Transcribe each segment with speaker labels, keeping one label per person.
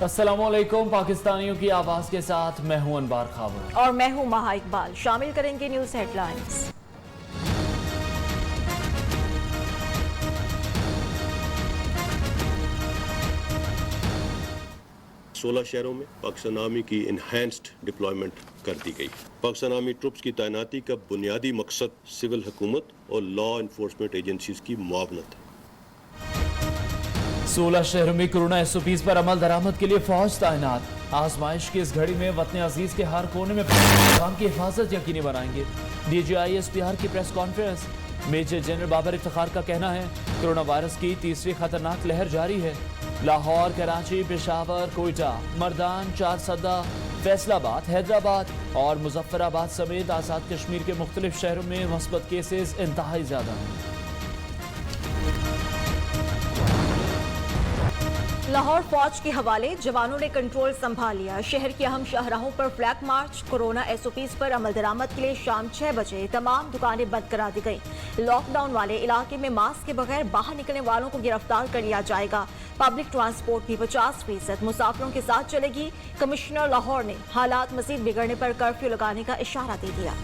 Speaker 1: अस्सलामुअलैकुम। पाकिस्तानियों की आवाज के साथ मैं हूं अनबार खावर
Speaker 2: और मैं हूं महा इकबाल। शामिल करेंगे न्यूज हेडलाइंस।
Speaker 3: 16 शहरों में पाकिस्तान आर्मी की इनहैंस्ड डिप्लॉयमेंट कर दी गई। पाकिस्तान आर्मी ट्रुप्स की तैनाती का बुनियादी मकसद सिविल हुकूमत और लॉ इन्फोर्समेंट एजेंसीज की मुआवनत है।
Speaker 1: 16 शहरों में कोरोना SOPs पर अमल दरामद के लिए फौज तैनात। आजमाइश की इस घड़ी में वतन अजीज के हर कोने में काम की हिफाजत यकीनी बनाएंगे। DGI SPR की press conference. Major general Babar Iftikhar का कहना है कोरोना वायरस की तीसरी खतरनाक लहर जारी है। लाहौर, कराची, पेशावर, कोयटा, मर्दान, चारसदा, फैसलाबाद, हैदराबाद और मुजफ्फराबाद समेत आज़ाद कश्मीर के मुख्तलिफ शहरों में मस्बत केसेस इंतहाई ज्यादा हैं।
Speaker 2: लाहौर फौज के हवाले, जवानों ने कंट्रोल संभाल लिया। शहर के अहम शाहराहों पर फ्लैग मार्च। कोरोना SOPs पर अमल दरामद के लिए शाम 6 बजे तमाम दुकानें बंद करा दी गई। लॉकडाउन वाले इलाके में मास्क के बगैर बाहर निकलने वालों को गिरफ्तार कर लिया जाएगा। पब्लिक ट्रांसपोर्ट भी 50% मुसाफिरों के साथ चलेगी। कमिश्नर लाहौर ने हालात मजीद बिगड़ने पर कर्फ्यू लगाने का इशारा दे दिया।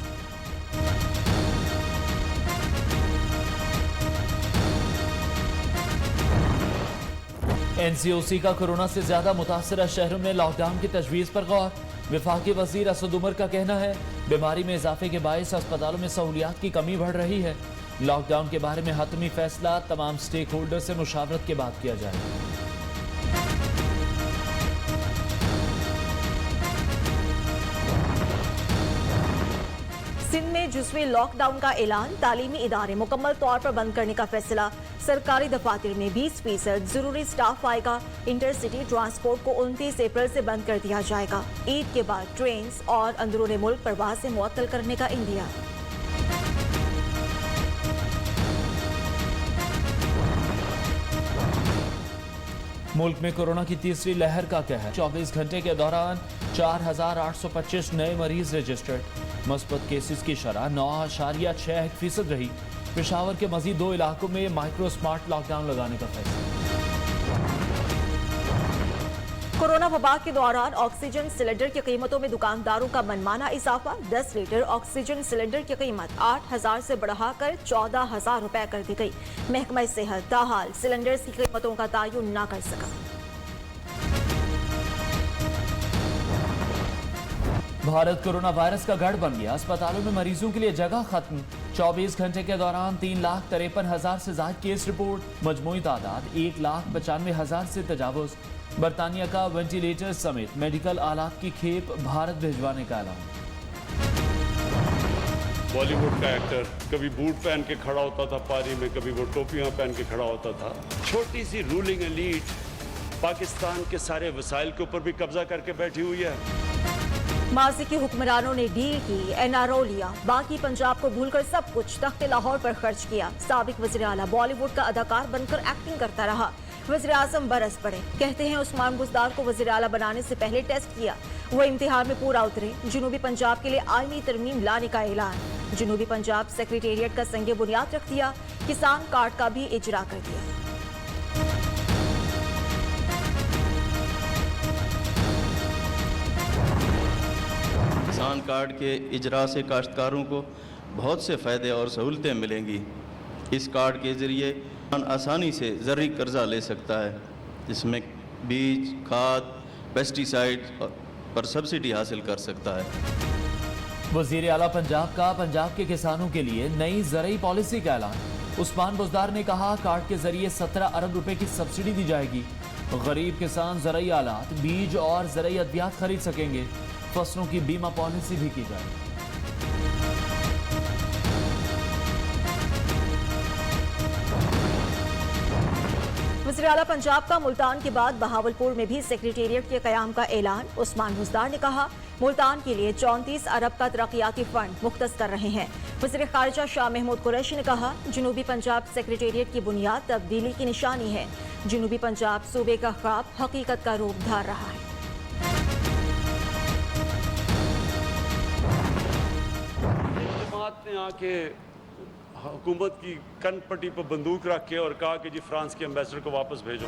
Speaker 1: NCOC का कोरोना से ज्यादा मुतासरा शहरों में लॉकडाउन की तजवीज़ पर गौर। वफाकी वजीर असद उमर का कहना है बीमारी में इजाफे के बायस अस्पतालों में सहूलियात की कमी बढ़ रही है। लॉकडाउन के बारे में हतमी फैसला तमाम स्टेक होल्डर से मुशावरत के बाद किया जाएगा।
Speaker 2: सिंध में जुज़वी लॉकडाउन का ऐलान। तालीमी इदारे मुकम्मल तौर पर बंद करने का फैसला। सरकारी दफातर में 20% जरूरी स्टाफ आएगा। इंटरसिटी ट्रांसपोर्ट को 29 अप्रैल से बंद कर दिया जाएगा। ईद के बाद ट्रेन और अंदरूनी मुल्क परवाज़ें मुअत्तल करने का इंदिया।
Speaker 1: मुल्क में कोरोना की तीसरी लहर का कहर। 24 घंटे के दौरान 4,825 नए मरीज रजिस्टर्ड। मस्बत केसेस की शरह 9.61% रही। पेशावर के मजीद 2 इलाकों में माइक्रो स्मार्ट लॉकडाउन लगाने का फैसला।
Speaker 2: कोरोना वबा के दौरान ऑक्सीजन सिलेंडर की कीमतों में दुकानदारों का मनमाना इजाफा। 10 लीटर ऑक्सीजन सिलेंडर की कीमत 8,000 से बढ़ाकर 14,000 रुपए कर दी गई। महकमा सेहत ताहाल सिलेंडर की कीमतों का तयन न कर सका।
Speaker 1: भारत कोरोना वायरस का गढ़ बन गया। अस्पतालों में मरीजों के लिए जगह खत्म। 24 घंटे के दौरान 3,53,000 से ज्यादा केस रिपोर्ट। मजमूई तादाद 1,95,000 से तजावुज। बरतानिया का वेंटिलेटर समेत मेडिकल आलात की खेप भारत भिजवाने का ऐलान।
Speaker 4: बॉलीवुड का एक्टर कभी बूट पहन के खड़ा होता था पारी में, कभी वो टोपियां पहन के खड़ा होता था। छोटी सी रूलिंग एलीट पाकिस्तान के सारे वसाइल के ऊपर भी कब्जा करके बैठी हुई है।
Speaker 2: माजी के हुक्मरानों ने डील की, NRO लिया, बाकी पंजाब को भूलकर सब कुछ तख्ते लाहौर पर खर्च किया। साबिक वज़ीर आला बॉलीवुड का अदाकार बनकर एक्टिंग करता रहा। वज़ीर आज़म बरस पड़े। कहते हैं उस्मान बुज़दार को वज़ीर आला बनाने से पहले टेस्ट किया, वो इम्तिहान में पूरा उतरे। जनूबी पंजाब के लिए आईनी तरमीम लाने का ऐलान। जनूबी पंजाब सेक्रेटेरिएट का संगे बुनियाद रख दिया। किसान कार्ड का भी इजरा कर दिया।
Speaker 5: किसान कार्ड के इजरा से काश्तकारों को बहुत से फ़ायदे और सहूलतें मिलेंगी। इस कार्ड के ज़रिए किसान आसानी से ज़रूरी कर्जा ले सकता है, जिसमें बीज, खाद, पेस्टिसाइड पर सब्सिडी हासिल कर सकता है।
Speaker 1: वज़ीर आला पंजाब का पंजाब के किसानों के लिए नई ज़रई पॉलिसी का ऐलान। उस्मान बुज़दार ने कहा कार्ड के जरिए 17 अरब रुपए की सब्सिडी दी जाएगी। गरीब किसान ज़रई आलात, बीज और ज़रई अद्वियात खरीद सकेंगे। फसलों की बीमा पॉलिसी भी की जाएगी।
Speaker 2: वज़ीर आला पंजाब का मुल्तान के बाद बहावलपुर में भी सेक्रेटेरिएट के क़याम का ऐलान। उस्मान बुज़दार ने कहा मुल्तान के लिए 34 अरब का तरक्याती फंड मुख्तस कर रहे हैं। वज़ीर ख़ारिजा शाह महमूद कुरैशी ने कहा जनूबी पंजाब सेक्रेटेरिएट की बुनियाद तब्दीली की निशानी है। जनूबी पंजाब सूबे का ख्वाब हकीकत का रूप धार रहा है।
Speaker 4: जमात ने आके हुकूमत की कन पट्टी पर बंदूक रख के और कहा कि जी फ्रांस के एम्बेसडर को वापस भेजो।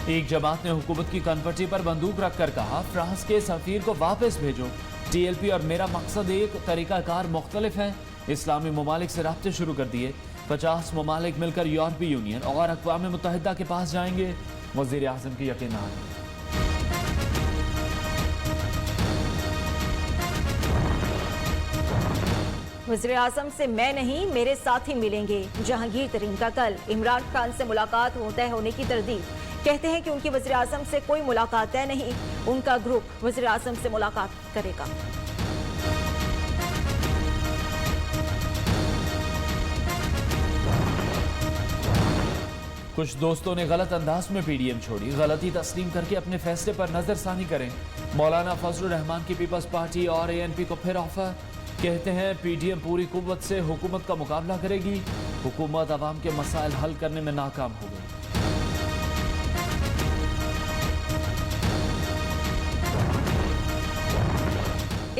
Speaker 1: एक जमात ने हुकूमत की कनपटी पर बंदूक रखकर कहा, फ्रांस के सफीर को वापस भेजो। TLP और मेरा मकसद एक, तरीकाकार मुख्तलिफ है। इस्लामी ममालिक से राब्ते शुरू कर दिए। 50 ममालिक मिलकर यूरोपीय यूनियन और अक़वाम मुत्तहिदा के पास जाएंगे। वज़ीर आज़म की यकीनात।
Speaker 2: वज़ीर आज़म से मैं नहीं, मेरे साथी मिलेंगे। जहांगीर तरीन का कल इमरान खान से मुलाकात तय होने की तरदीद। कहते हैं कि उनकी वज़ीर आज़म से कोई मुलाकात तय नहीं, उनका ग्रुप वज़ीर आज़म से मुलाकात करेगा।
Speaker 1: कुछ दोस्तों ने गलत अंदाज में PDM छोड़ी। गलती तस्लीम करके अपने फैसले पर नजरसानी करें। मौलाना फजलुर रहमान की पीपल्स पार्टी और ANP को फिर ऑफर। कहते हैं PDM पूरी कुव्वत से हुकूमत का मुकाबला करेगी। हुकूमत अवाम के मसाइल हल करने में नाकाम हो गई।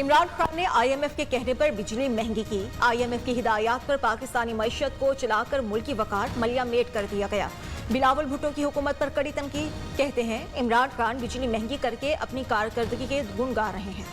Speaker 2: इमरान खान ने IMF के कहने पर बिजली महंगी की। IMF की हिदायत पर पाकिस्तानी मईशत को चलाकर मुल्की वकार मलिया मेट कर दिया गया। बिलावल भुट्टो की हुकूमत पर कड़ी तनकीद। कहते हैं इमरान खान बिजली महंगी करके अपनी कारकर्दगी के गुण गा रहे हैं।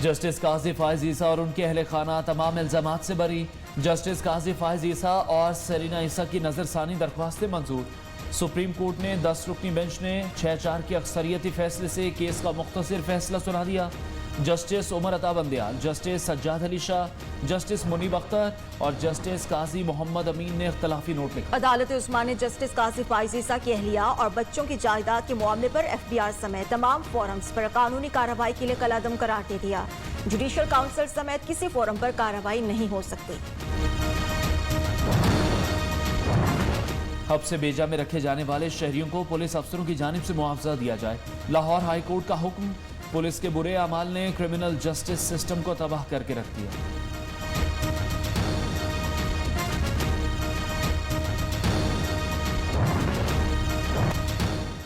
Speaker 1: जस्टिस काजी फायज ईसा और उनके अहले खाना तमाम इल्जामात से बरी। जस्टिस काजी फायज ईसा और सरीना ईसा की नजरसानी दरख्वास्तें मंजूर। सुप्रीम कोर्ट ने 10 रुकनी बेंच ने 6-4 के अक्सरियती फैसले से केस का मुख्तसर फैसला सुना दिया। Justice Umar Ata Bandial, justice Sajjad Ali Shah, justice Munib Akhtar और जस्टिस काजी मोहम्मद अमीन ने इख्तलाफी नोट लिखा।
Speaker 2: अदालत उस्मा ने जस्टिस काजी फायज ईसा की अहलिया और बच्चों की जायदाद के मामले पर FBR समेत तमाम फोरम्स पर कानूनी कार्रवाई के लिए कलअदम करार दे दिया। जुडिशल काउंसिल समेत किसी फोरम पर कार्रवाई नहीं हो सकती।
Speaker 1: हब से बेजा में रखे जाने वाले शहरियों को पुलिस अफसरों की जानिब से मुआवजा दिया जाए। लाहौर हाई कोर्ट का हुक्म। पुलिस के बुरे अमाल ने क्रिमिनल जस्टिस सिस्टम को तबाह करके रख दिया।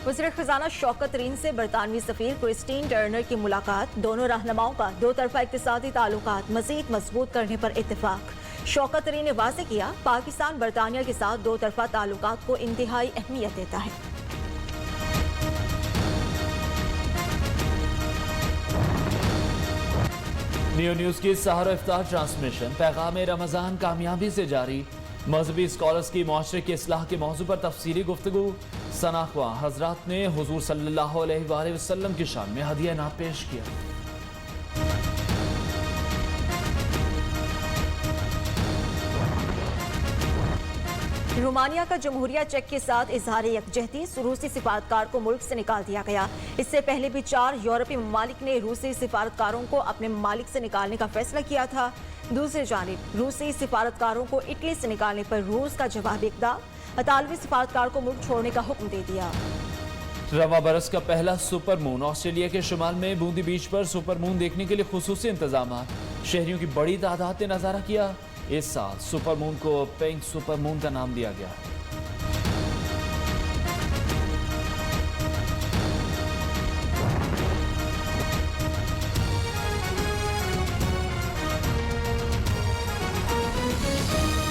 Speaker 2: वज़ीर खजाना शौकत तरीन से बरतानवी सफीर क्रिस्टीन टर्नर की मुलाकात। दोनों रहनुमाओं का दो तरफा इक़्तिसादी ताल्लुकात मज़ीद मजबूत करने पर इत्तेफाक। शौकत तरीन ने वाज़ेह किया, पाकिस्तान बरतानिया के साथ दो तरफा ताल्लुकात को इंतहाई अहमियत देता है।
Speaker 1: न्यू न्यूज़ की सहर इफ्तार ट्रांसमिशन। पैगाम रमज़ान कामयाबी से जारी। मजहबी स्कॉलर्स की मुआशरे की इस्लाह के मौजू पर तफसीली गुफ्तगू। सनाख्वा हजरात ने हुजूर सल्लल्लाहु अलैहि वसल्लम की शान में हदिया इनाम पेश किया।
Speaker 2: रोमानिया का जमहूरिया चेक के साथ इजहार यकजहती। रूसी सिफारतकार को मुल्क से निकाल दिया गया। इससे पहले भी 4 यूरोपीय ममालिक ने रूसी सिफारतकारों को अपने ममालिक से निकालने का फैसला किया था। दूसरी जानिब रूसी सिफारतकारों को इटली से निकालने पर रूस का जवाबी इक़दाम। इतालवी सिफारतकार को मुल्क छोड़ने का हुक्म दे दिया।
Speaker 1: रवा बरस का पहला सुपर मून। ऑस्ट्रेलिया के शुमाल में बूंदी बीच पर सुपर मून देखने के लिए खुसूसी इंतजाम। शहरियों की बड़ी तादाद ने नजारा किया। इस साल सुपर मून को पिंक सुपर मून का नाम दिया गया।